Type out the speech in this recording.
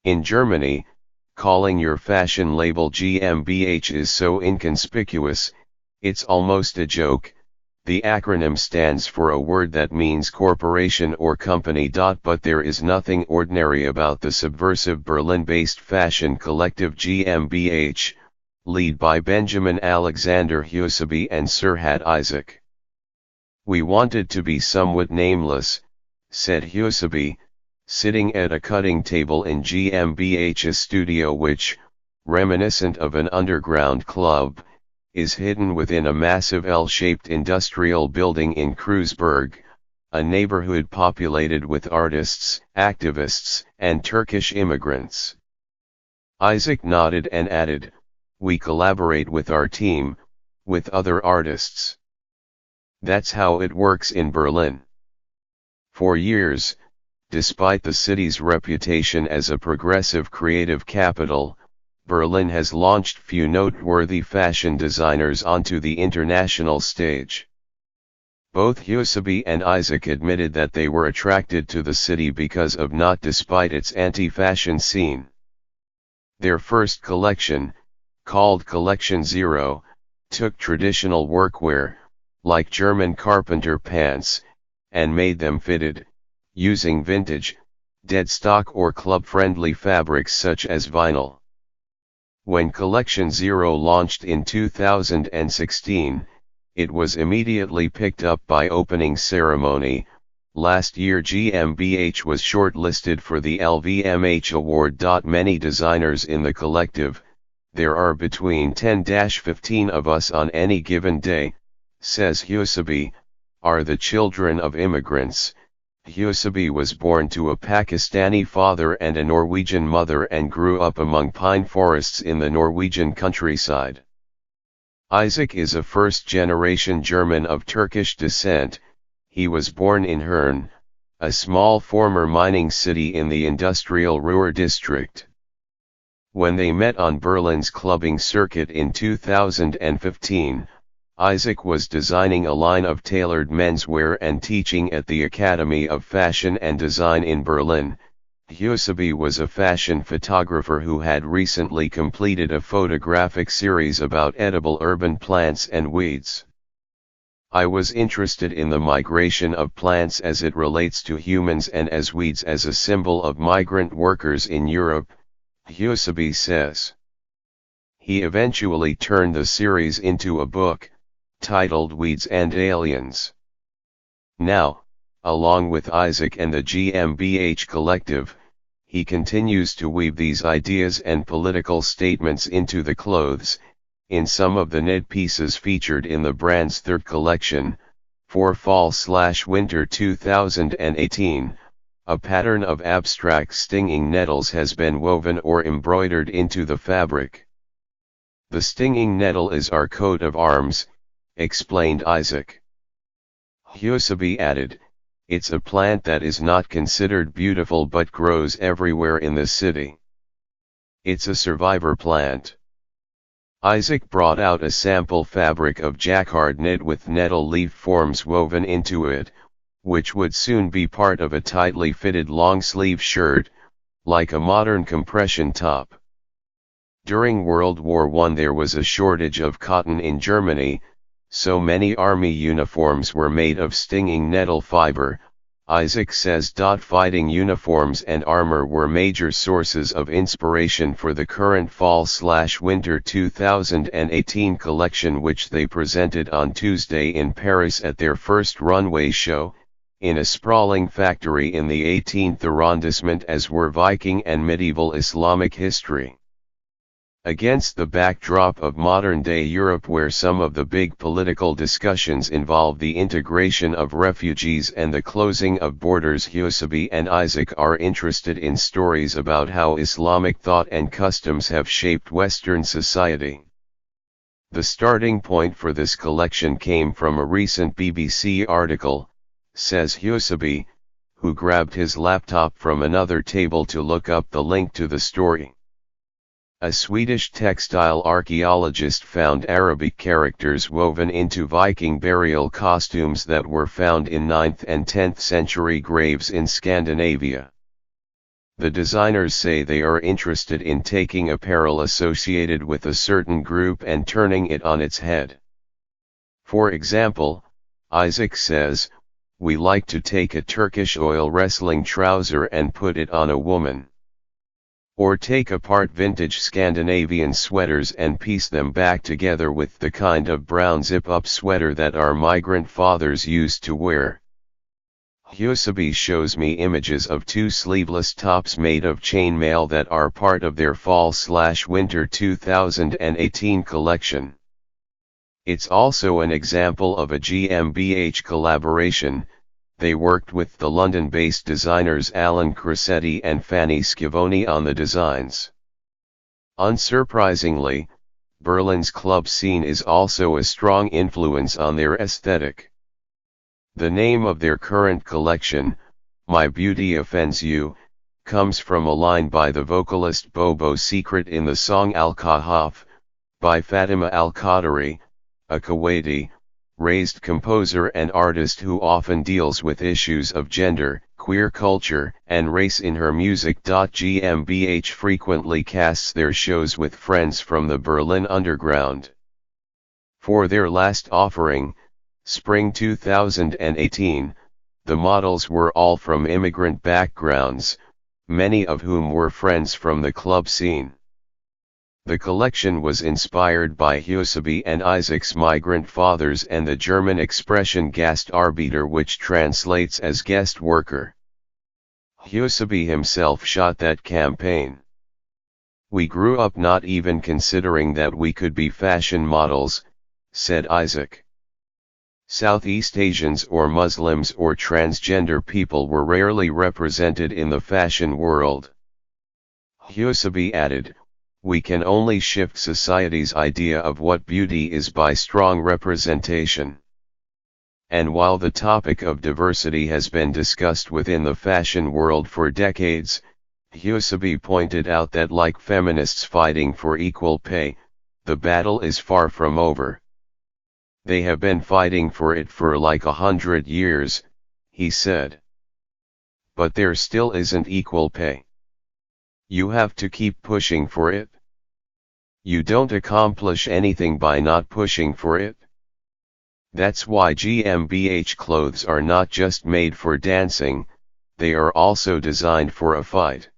In Germany, calling your fashion label GmbH is so inconspicuous, it's almost a joke. The acronym stands for a word that means corporation or company. But there is nothing ordinary about the subversive Berlin-based fashion collective GmbH, led by Benjamin Alexander Husaby and Serhat Isaac. "We wanted to be somewhat nameless," said Husaby, sitting at a cutting table in GmbH's studio, which, reminiscent of an underground club, is hidden within a massive L-shaped industrial building in Kreuzberg, a neighborhood populated with artists, activists, and Turkish immigrants. Isaac nodded and added, "We collaborate with our team, with other artists. That's how it works in Berlin." For years, despite the city's reputation as a progressive creative capital, Berlin has launched few noteworthy fashion designers onto the international stage. Both Husaby and Isaac admitted that they were attracted to the city because of not despite its anti-fashion scene. Their first collection, called Collection Zero, took traditional workwear, like German carpenter pants, and made them fitted, using vintage, dead stock or club-friendly fabrics such as vinyl. When Collection Zero launched in 2016, it was immediately picked up by Opening Ceremony. Last year GmbH was shortlisted for the LVMH award. Many designers in the collective, there are between 10-15 of us on any given day, says Husaby, are the children of immigrants. Husaby was born to a Pakistani father and a Norwegian mother and grew up among pine forests in the Norwegian countryside. Isaac is a first-generation German of Turkish descent. He was born in Herne, a small former mining city in the industrial Ruhr district. When they met on Berlin's clubbing circuit in 2015, Isaac was designing a line of tailored menswear and teaching at the Academy of Fashion and Design in Berlin. Husaby was a fashion photographer who had recently completed a photographic series about edible urban plants and weeds. "I was interested in the migration of plants as it relates to humans and as weeds as a symbol of migrant workers in Europe," Husaby says. He eventually turned the series into a book, titled Weeds and Aliens. Now, along with Isaac and the GmbH collective, he continues to weave these ideas and political statements into the clothes, in some of the knit pieces featured in the brand's third collection, for Fall/Winter 2018, a pattern of abstract stinging nettles has been woven or embroidered into the fabric. "The stinging nettle is our coat of arms," explained Isaac. Husaby added, "It's a plant that is not considered beautiful but grows everywhere in the city. It's a survivor plant." Isaac brought out a sample fabric of jacquard knit with nettle leaf forms woven into it, which would soon be part of a tightly fitted long-sleeve shirt, like a modern compression top. During World War I there was a shortage of cotton in Germany, so many army uniforms were made of stinging nettle fiber, Isaac says. Fighting uniforms and armor were major sources of inspiration for the current Fall/Winter 2018 collection, which they presented on Tuesday in Paris at their first runway show, in a sprawling factory in the 18th arrondissement, as were Viking and medieval Islamic history. Against the backdrop of modern-day Europe, where some of the big political discussions involve the integration of refugees and the closing of borders, Husaby and Isaac are interested in stories about how Islamic thought and customs have shaped Western society. The starting point for this collection came from a recent BBC article, says Husaby, who grabbed his laptop from another table to look up the link to the story. A Swedish textile archaeologist found Arabic characters woven into Viking burial costumes that were found in 9th and 10th century graves in Scandinavia. The designers say they are interested in taking apparel associated with a certain group and turning it on its head. For example, Isaac says, "We like to take a Turkish oil wrestling trouser and put it on a woman. Or take apart vintage Scandinavian sweaters and piece them back together with the kind of brown zip-up sweater that our migrant fathers used to wear." Husabi shows me images of 2 sleeveless tops made of chainmail that are part of their fall/winter 2018 collection. It's also an example of a GmbH collaboration. They worked with the London-based designers Alan Cressetti and Fanny Scavoni on the designs. Unsurprisingly, Berlin's club scene is also a strong influence on their aesthetic. The name of their current collection, "My Beauty Offends You," comes from a line by the vocalist Bobo Secret in the song Al-Kahf, by Fatima Al-Qadari, a Kuwaiti-raised composer and artist who often deals with issues of gender, queer culture, and race in her music. GmbH frequently casts their shows with friends from the Berlin underground. For their last offering, Spring 2018, the models were all from immigrant backgrounds, many of whom were friends from the club scene. The collection was inspired by Husabi and Isaac's migrant fathers and the German expression Gastarbeiter, which translates as guest worker. Husabi himself shot that campaign. "We grew up not even considering that we could be fashion models," said Isaac. Southeast Asians or Muslims or transgender people were rarely represented in the fashion world. Husabi added, "We can only shift society's idea of what beauty is by strong representation." And while the topic of diversity has been discussed within the fashion world for decades, Husabi pointed out that like feminists fighting for equal pay, the battle is far from over. "They have been fighting for it for like 100 years, he said. "But there still isn't equal pay. You have to keep pushing for it. You don't accomplish anything by not pushing for it. That's why GmbH clothes are not just made for dancing, they are also designed for a fight."